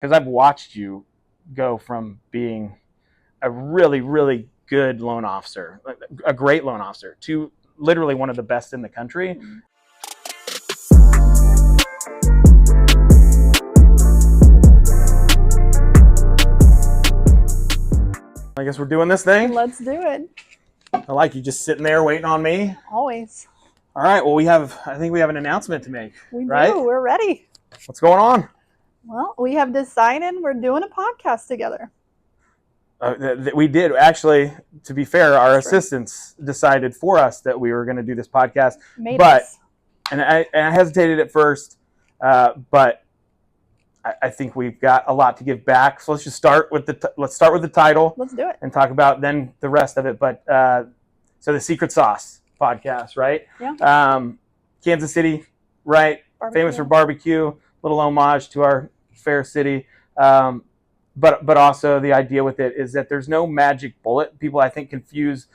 because I've watched you go from being a really, really good loan officer, a great loan officer, to literally one of the best in the country. I guess we're doing this thing. Let's do it. I like you just sitting there waiting on me. Always. All right. Well, I think we have an announcement to make. We right? do. We're ready. What's going on? Well, we have decided we're doing a podcast together. We did actually. To be fair, our assistants decided for us that we were going to do this podcast. Made us. And I hesitated at first, but I think we've got a lot to give back. So let's just start with the title. Let's do it and talk about then the rest of it. But so the Secret Sauce podcast, right? Yeah. Kansas City, right? Barbecue. Famous for barbecue. Little homage to our fair city. But also the idea with it is that there's no magic bullet. People, I think, confuse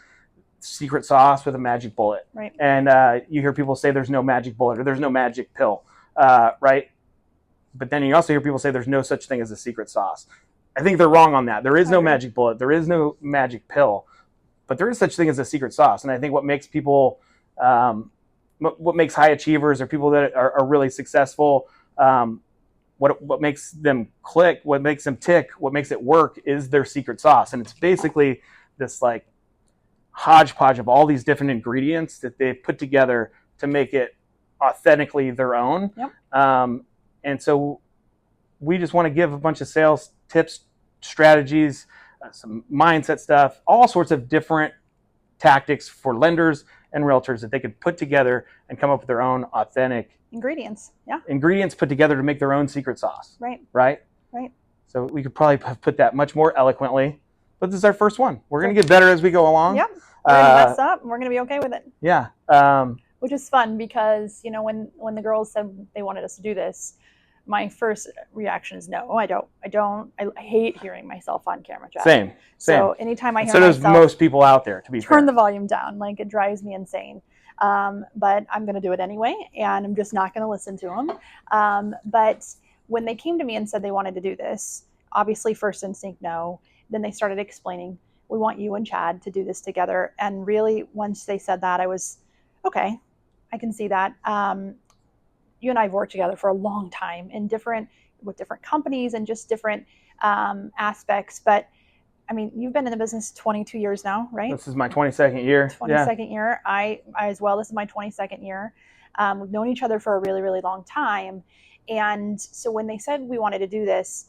secret sauce with a magic bullet. Right. And you hear people say there's no magic bullet or there's no magic pill, right? But then you also hear people say there's no such thing as a secret sauce. I think they're wrong on that. There is no magic bullet. There is no magic pill. But there is such thing as a secret sauce. And I think what makes people, what makes high achievers or people that are really successful, what makes them click, what makes them tick, what makes it work is their secret sauce. And it's basically this like hodgepodge of all these different ingredients that they've put together to make it authentically their own. Yep. And so we just want to give a bunch of sales tips, strategies, some mindset stuff, all sorts of different tactics for lenders and realtors that they could put together and come up with their own authentic ingredients. Yeah. Ingredients put together to make their own secret sauce. Right. Right? Right. So we could probably have put that much more eloquently, but this is our first one. We're going to get better as we go along. Yep. We're going to mess up and we're going to be okay with it. Yeah. Which is fun because, you know, when the girls said they wanted us to do this, my first reaction is no, I don't. I hate hearing myself on camera, Jack. Same. So anytime I hear so myself, there's most people out there, to be turn fair. the volume down. Like, it drives me insane. But I'm going to do it anyway, and I'm just not going to listen to them. But when they came to me and said they wanted to do this, obviously first instinct, no. Then they started explaining, we want you and Chad to do this together. And really, once they said that, I was, okay, I can see that. You and I have worked together for a long time with different companies and just different aspects. But I mean, you've been in the business 22 years now, right? This is my 22nd year. 22nd year. I as well. This is my 22nd year. We've known each other for a really, really long time. And so when they said we wanted to do this,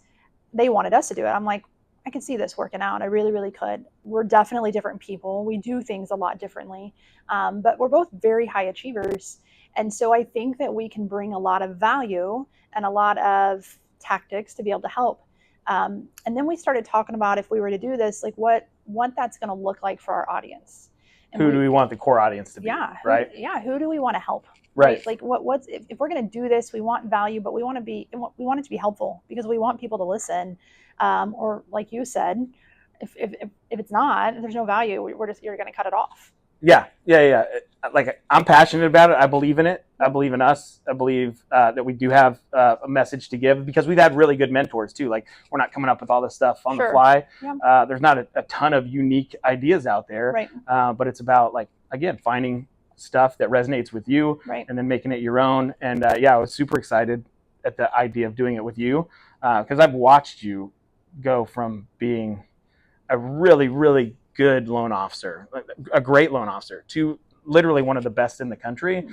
they wanted us to do it. I'm like, I can see this working out. I really, really could. We're definitely different people. We do things a lot differently. But we're both very high achievers. And so I think that we can bring a lot of value and a lot of tactics to be able to help. And then we started talking about, if we were to do this, like what that's going to look like for our audience. And who do we want the core audience to be? Yeah. Right. Who do we want to help? Right. Like what's if we're going to do this, we want value, but we want it to be helpful because we want people to listen. Or like you said, if it's not, if there's no value, you're going to cut it off. Yeah. Like, I'm passionate about it. I believe in it. I believe in us. I believe that we do have a message to give because we've had really good mentors too. Like, we're not coming up with all this stuff on the fly. Yeah. There's not a ton of unique ideas out there. Right. But it's about, like, again, finding stuff that resonates with you, right, and then making it your own. And I was super excited at the idea of doing it with you because I've watched you go from being a really, really good loan officer, a great loan officer, to literally one of the best in the country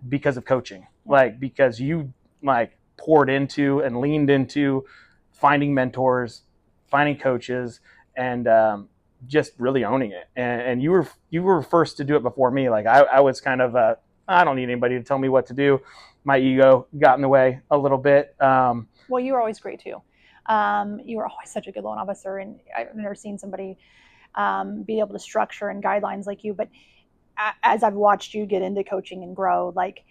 because of coaching. Yeah. Like, because you like poured into and leaned into finding mentors, finding coaches, and just really owning it. And you were first to do it before me. Like, I was kind of I don't need anybody to tell me what to do. My ego got in the way a little bit. Well, you were always great too. You were always such a good loan officer, and I've never seen somebody be able to structure and guidelines like you. But as I've watched you get into coaching and grow, like,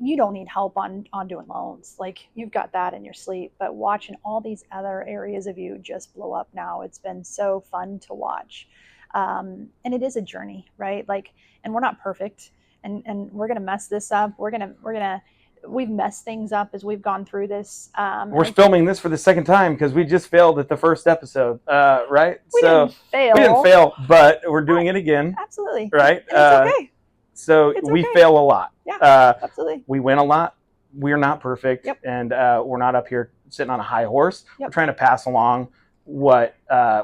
you don't need help on doing loans. Like, you've got that in your sleep, but watching all these other areas of you just blow up now, it's been so fun to watch. And it is a journey, right? Like, and we're not perfect, and we're going to mess this up. We're going to we've messed things up as we've gone through this. We're filming this for the second time because we just failed at the first episode, right? We didn't fail, but we're doing it again. Absolutely. Right? And it's okay. So we fail a lot. Yeah, absolutely. We win a lot. We're not perfect, and we're not up here sitting on a high horse. We're trying to pass along what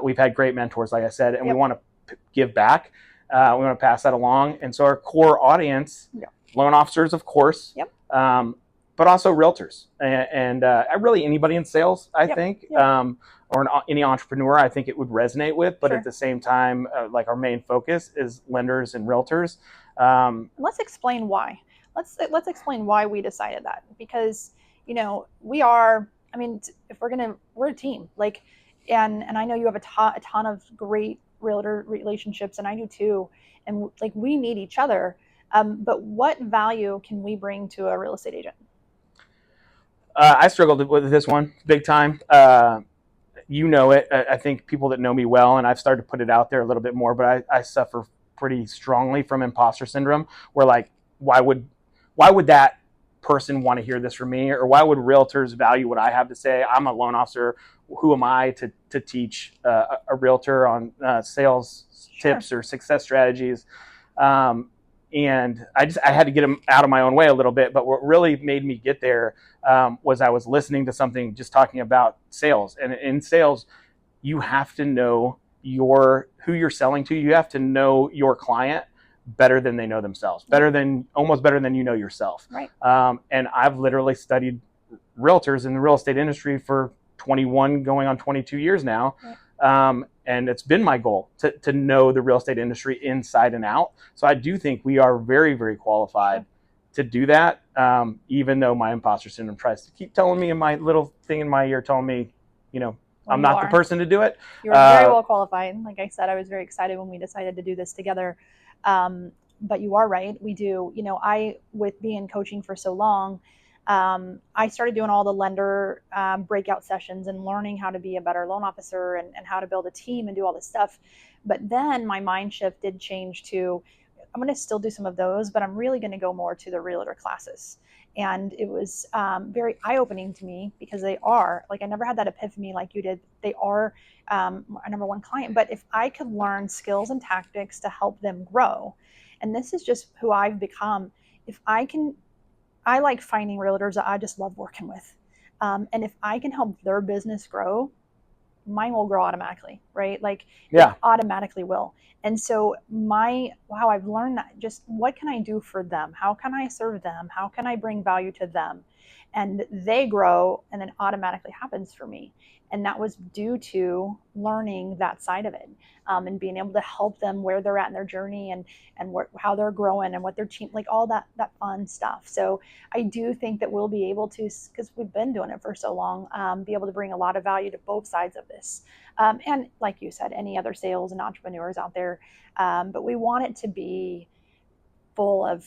we've had great mentors, like I said, and we want to give back. We want to pass that along. And so our core audience, loan officers, of course, but also realtors and really anybody in sales, I think, or any entrepreneur, I think it would resonate with. But at the same time, like our main focus is lenders and realtors. Let's explain why. Let's explain why we decided that, because we are. I mean, if we're a team. Like, and I know you have a ton of great realtor relationships, and I do too. And like, we need each other. But what value can we bring to a real estate agent? I struggled with this one big time. You know it. I think people that know me well, and I've started to put it out there a little bit more, but I suffer pretty strongly from imposter syndrome, where like, why would that person want to hear this from me? Or why would realtors value what I have to say? I'm a loan officer. Who am I to teach a realtor on sales tips or success strategies? And I had to get them out of my own way a little bit. But what really made me get there was I was listening to something just talking about sales. And in sales, you have to know who you're selling to. You have to know your client better than they know themselves, almost better than you know yourself. Right. And I've literally studied realtors in the real estate industry for 21 going on 22 years now. Right. And it's been my goal to know the real estate industry inside and out. So I do think we are very, very qualified to do that, even though my imposter syndrome tries to keep telling me in my little thing in my ear, telling me, I'm not the person to do it. You're very well qualified. Like I said, I was very excited when we decided to do this together. But you are right. We do. With being coaching for so long, I started doing all the lender breakout sessions and learning how to be a better loan officer and how to build a team and do all this stuff. But then my mind shift did change to, I'm going to still do some of those, but I'm really going to go more to the realtor classes. And it was very eye-opening to me, because they are, like, I never had that epiphany like you did. They are our number one client. But if I could learn skills and tactics to help them grow, and this is just who I've become, I like finding realtors that I just love working with. And if I can help their business grow, mine will grow automatically, right? Like, it automatically will. And so how I've learned that, just what can I do for them? How can I serve them? How can I bring value to them? And they grow, and then automatically happens for me. And that was due to learning that side of it, and being able to help them where they're at in their journey, and how they're growing, and what they're like all that fun stuff. So I do think that we'll be able to, because we've been doing it for so long, be able to bring a lot of value to both sides of this. And like you said, any other sales and entrepreneurs out there. But we want it to be full of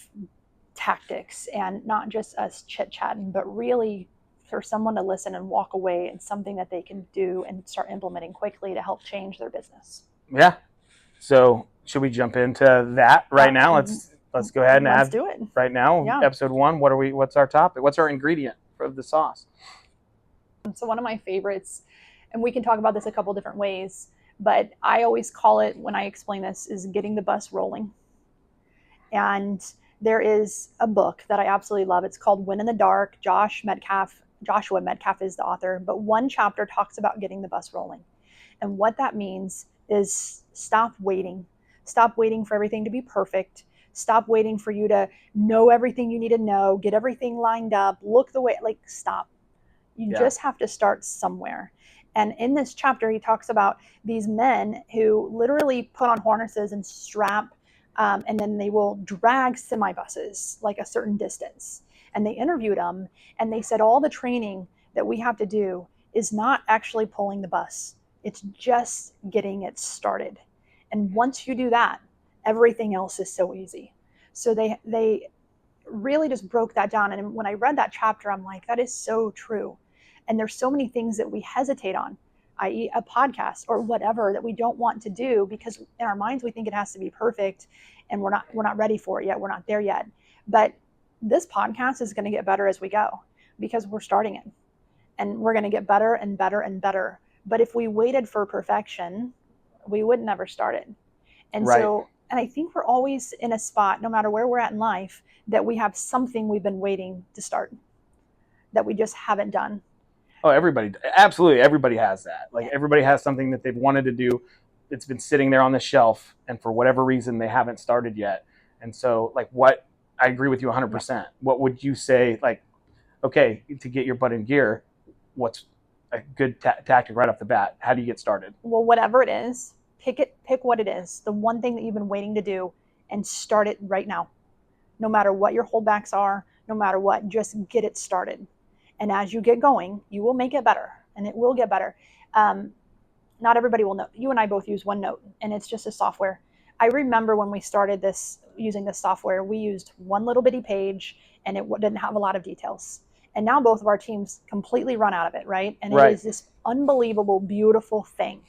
tactics and not just us chit-chatting, but really for someone to listen and walk away and something that they can do and start implementing quickly to help change their business. Yeah. So should we jump into that right now? Let's go ahead and let's do it right now. Yeah. Episode 1. What's our topic? What's our ingredient for the sauce? So one of my favorites, and we can talk about this a couple different ways, but I always call it, when I explain this, is getting the bus rolling. And there is a book that I absolutely love. It's called Win in the Dark. Joshua Metcalf is the author, but one chapter talks about getting the bus rolling. And what that means is stop waiting. Stop waiting for everything to be perfect. Stop waiting for you to know everything you need to know, get everything lined up, look the way, like, stop. You just have to start somewhere. And in this chapter, he talks about these men who literally put on harnesses and strap, and then they will drag semi-buses like a certain distance. And they interviewed them, and they said all the training that we have to do is not actually pulling the bus. It's just getting it started. And once you do that, everything else is so easy. So they really just broke that down. And when I read that chapter, I'm like, that is so true. And there's so many things that we hesitate on, i.e. a podcast or whatever, that we don't want to do because in our minds we think it has to be perfect, and we're not ready for it yet. We're not there yet. But this podcast is going to get better as we go because we're starting it, and we're going to get better and better and better. But if we waited for perfection, we would never started. And Right. so, and I think we're always in a spot, no matter where we're at in life, that we have something we've been waiting to start that we just haven't done. Oh, absolutely everybody has that. Like Yeah. everybody has something that they've wanted to do. It's been sitting there on the shelf, and for whatever reason, they haven't started yet. And so, like, I agree with you 100%. What would you say, like, okay, to get your butt in gear, what's a good tactic right off the bat? How do you get started? Well, whatever it is, pick what it is, the one thing that you've been waiting to do, and start it right now. No matter what your holdbacks are, no matter what, just get it started. And as you get going, you will make it better, and it will get better. Not everybody will know. You and I both use OneNote, and it's just a software. I remember when we started using this software, we used one little bitty page, and it didn't have a lot of details. And now both of our teams completely run out of it, right? And Right. It is this unbelievable, beautiful thing.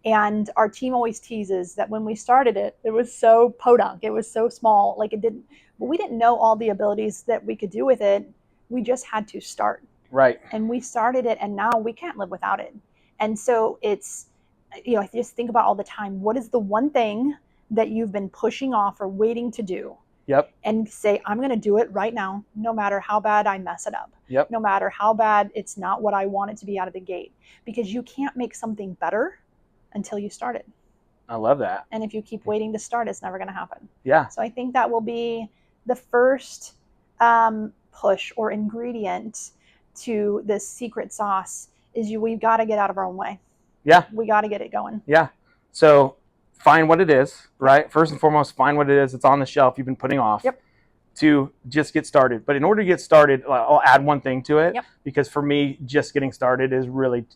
And our team always teases that when we started it, it was so podunk. It was so small. Like but we didn't know all the abilities that we could do with it. We just had to start. Right. And we started it, and now we can't live without it. And so it's, I just think about all the time, what is the one thing that you've been pushing off or waiting to do? Yep. And say, I'm going to do it right now, no matter how bad I mess it up. Yep. No matter how bad it's not what I want it to be out of the gate. Because you can't make something better until you start it. I love that. And if you keep waiting to start, it's never going to happen. Yeah. So I think that will be the first push or ingredient to this secret sauce is we've got to get out of our own way. Yeah. We got to get it going. Yeah. So find what it is, right? First and foremost, find what it is that's on the shelf you've been putting off. Yep. To just get started. But in order to get started, I'll add one thing to it. Yep. Because for me, just getting started is really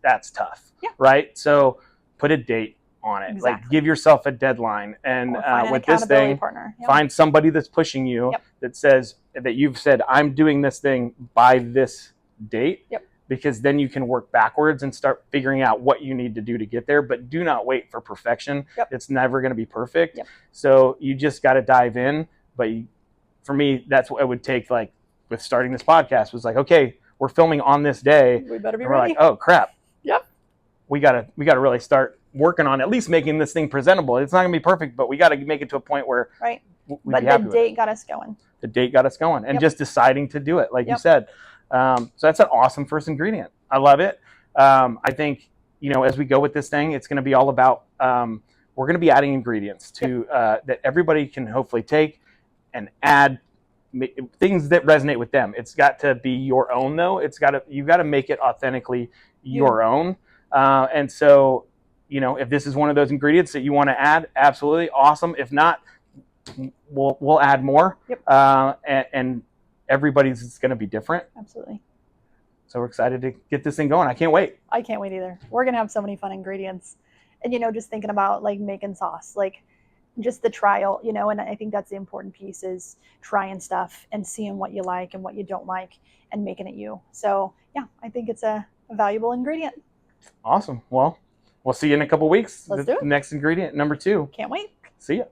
that's tough. Yeah. Right? So put a date on it. Exactly. Like give yourself a deadline. And Find an with this accountability thing, partner. Yep. find somebody that's pushing you. Yep. That says that you've said, I'm doing this thing by this date. Yep. Because then you can work backwards and start figuring out what you need to do to get there. But do not wait for perfection. Yep. It's never going to be perfect. Yep. So you just got to dive in. But for me, that's what it would take. Like with starting this podcast was like, okay, we're filming on this day. We better be and we're ready. like, oh crap. Yep. We gotta really start working on at least making this thing presentable. It's not gonna be perfect, but we got to make it to a point where right. we'd But be happy the with it. date got us going. The date got us going, and Yep. just deciding to do it, like you Yep. said. So that's an awesome first ingredient. I love it. I think as we go with this thing, it's going to be all about we're going to be adding ingredients to that everybody can hopefully take and add things that resonate with them. It's got to be your own, though. You've got to make it authentically your own. And so, if this is one of those ingredients that you want to add, absolutely awesome. If not, we'll add more. Yep. And everybody's is going to be different. Absolutely. So we're excited to get this thing going. I can't wait. I can't wait either. We're going to have so many fun ingredients. And, just thinking about like making sauce, like just the trial, and I think that's the important piece is trying stuff and seeing what you like and what you don't like and making it you. So yeah, I think it's a valuable ingredient. Awesome. Well, we'll see you in a couple weeks. Let's do it. The next ingredient, number 2. Can't wait. See ya.